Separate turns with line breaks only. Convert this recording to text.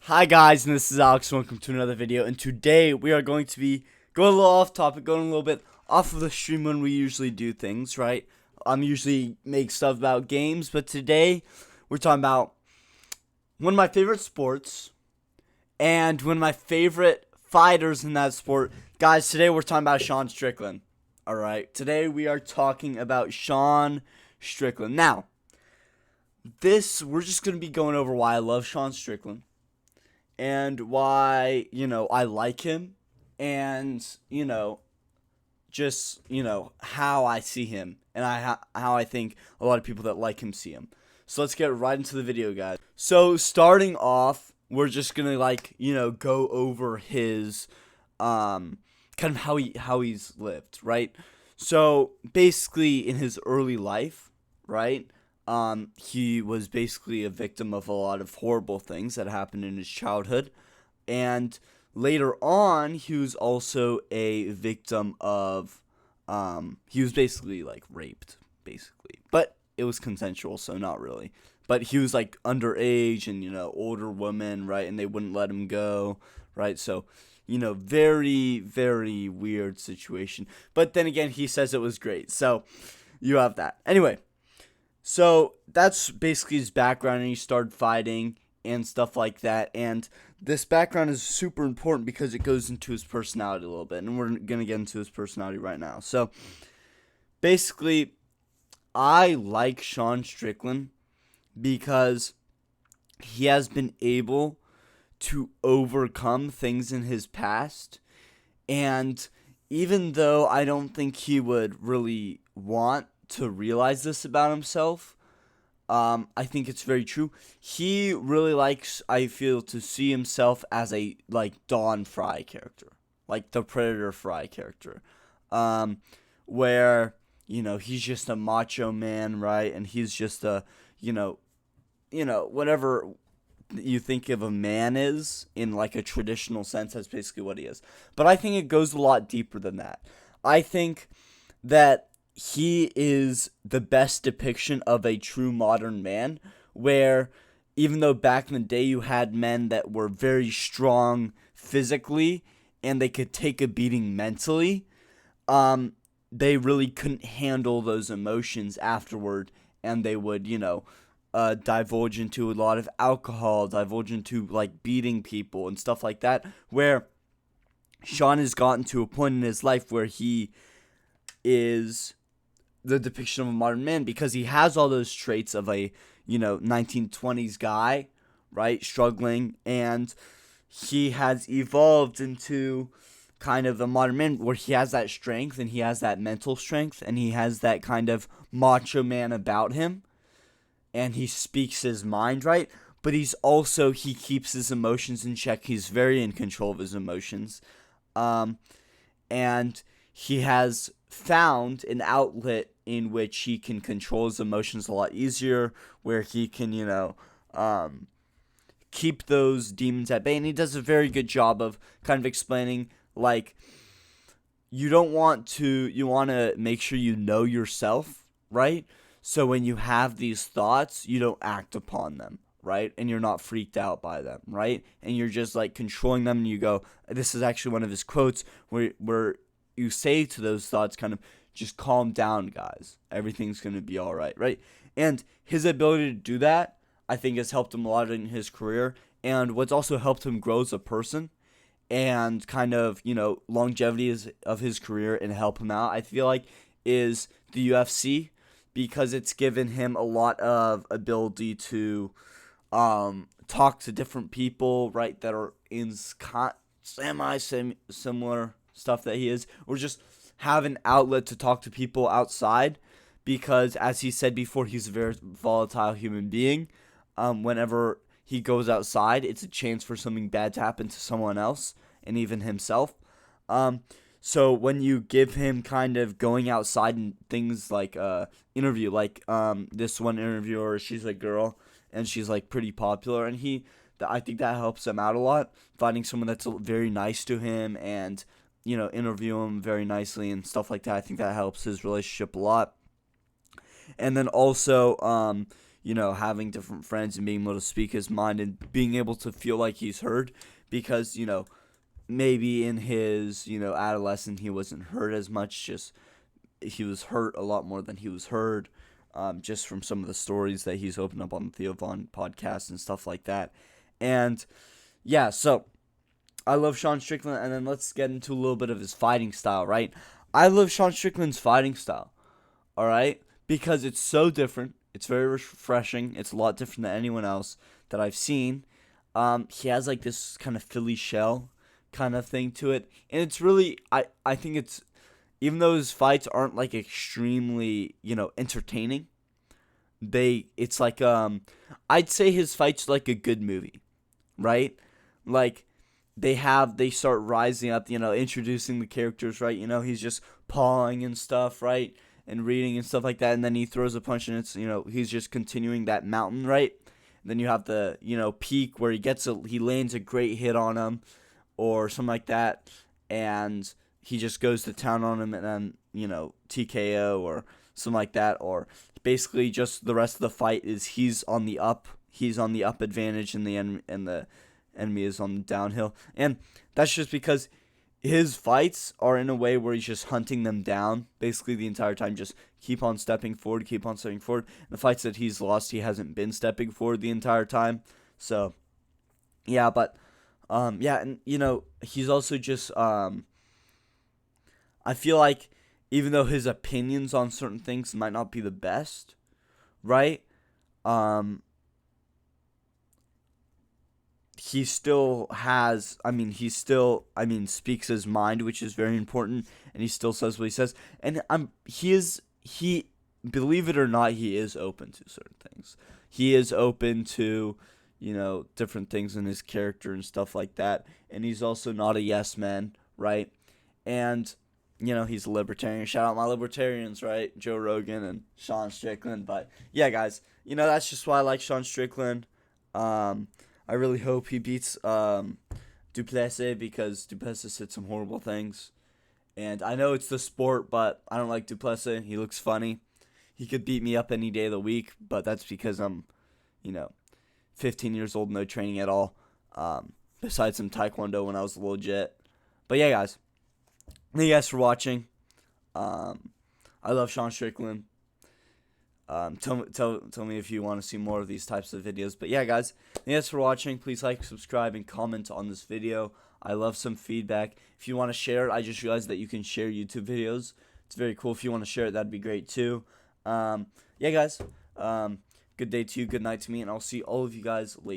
Hi guys, and this is Alex. Welcome to another video. And today we are going to be going a little off topic, going a little bit off of the stream when we usually do things, right? Usually make stuff about games, but today we're talking about one of my favorite sports and one of my favorite fighters in that sport. Guys, today we're talking about Sean Strickland. Alright, today we are talking about Sean Strickland. Now, we're just going to be going over why I love Sean Strickland and why, I like him, and, just, how I see him, and how I think a lot of people that like him see him. So let's get right into the video, guys. So starting off, we're just gonna go over his kind of how he's lived, right? So basically in his early life, right? He was basically a victim of a lot of horrible things that happened in his childhood. And later on, he was also a victim of, he was basically raped, basically. But it was consensual, so not really. But he was underage and, older women, right? And they wouldn't let him go, right? So, very, very weird situation. But then again, he says it was great. So you have that. Anyway. So that's basically his background, and he started fighting and stuff like that. And this background is super important because it goes into his personality a little bit, and we're going to get into his personality right now. So basically, I like Sean Strickland because he has been able to overcome things in his past. And even though I don't think he would really want to realize this about himself, I think it's very true. He really likes, I feel, to see himself as a Dawn Fry character, like the Predator Fry character, where he's just a macho man, right? And he's just a whatever you think of a man is in a traditional sense. That's basically what he is. But I think it goes a lot deeper than that. I think that he is the best depiction of a true modern man, where even though back in the day you had men that were very strong physically and they could take a beating mentally, they really couldn't handle those emotions afterward, and they would, divulge into a lot of alcohol, divulge into beating people and stuff like that, where Sean has gotten to a point in his life where he is the depiction of a modern man, because he has all those traits of a 1920s guy, right, struggling, and he has evolved into kind of a modern man where he has that strength, and he has that mental strength, and he has that kind of macho man about him, and he speaks his mind, right? But he keeps his emotions in check. He's very in control of his emotions, and he has found an outlet in which he can control his emotions a lot easier, where he can, keep those demons at bay. And he does a very good job of kind of explaining, you want to make sure you know yourself, right? So when you have these thoughts, you don't act upon them, right? And you're not freaked out by them, right? And you're just controlling them, and you go, this is actually one of his quotes where you say to those thoughts, kind of, just calm down, guys. Everything's going to be all right, right? And his ability to do that, I think, has helped him a lot in his career. And what's also helped him grow as a person and kind of, longevity of his career and help him out, I feel is the UFC, because it's given him a lot of ability to talk to different people, right, that are in similar stuff that he is, or just have an outlet to talk to people outside, because as he said before, he's a very volatile human being. Whenever he goes outside, it's a chance for something bad to happen to someone else and even himself. So when you give him kind of going outside and things interview, this one interviewer, she's a girl and she's pretty popular, and I think that helps him out a lot, finding someone that's very nice to him and interview him very nicely and stuff like that. I think that helps his relationship a lot. And then also, having different friends and being able to speak his mind and being able to feel like he's heard, because, maybe in his, adolescence he wasn't heard as much, just he was hurt a lot more than he was heard, just from some of the stories that he's opened up on the Theo Von podcast and stuff like that. And yeah, so I love Sean Strickland, and then let's get into a little bit of his fighting style, right? I love Sean Strickland's fighting style, all right, because it's so different. It's very refreshing. It's a lot different than anyone else that I've seen. He has like this kind of Philly shell kind of thing to it, and it's really, I think it's, even though his fights aren't like extremely, entertaining, it's like, I'd say his fights like a good movie, right? Like, they start rising up, introducing the characters, right? He's just pawing and stuff, right? And reading and stuff like that, and then he throws a punch, and it's, he's just continuing that mountain, right? And then you have the, peak where he lands a great hit on him, or something like that, and he just goes to town on him, and then, TKO or something like that, or basically just the rest of the fight is he's on the up advantage, and the enemy is on the downhill. And that's just because his fights are in a way where he's just hunting them down basically the entire time, just keep on stepping forward. And the fights that he's lost, he hasn't been stepping forward the entire time. So yeah, but and he's also just I feel like, even though his opinions on certain things might not be the best, right? He still speaks his mind, which is very important, and he still says what he says. And he, believe it or not, he is open to certain things. He is open to, different things in his character and stuff like that. And he's also not a yes man, right? And, he's a libertarian. Shout out my libertarians, right? Joe Rogan and Sean Strickland. But yeah, guys, that's just why I like Sean Strickland. I really hope he beats Duplessis, because Duplessis said some horrible things. And I know it's the sport, but I don't like Duplessis. He looks funny. He could beat me up any day of the week, but that's because I'm, 15 years old, no training at all. Besides some taekwondo when I was legit. But yeah, guys. Thank you guys for watching. I love Sean Strickland. Tell me if you want to see more of these types of videos. But yeah, guys, thanks for watching. Please like, subscribe, and comment on this video. I love some feedback. If you want to share it, I just realized that you can share YouTube videos. It's very cool. If you want to share it, that'd be great too. Yeah, guys. Good day to you. Good night to me, and I'll see all of you guys later.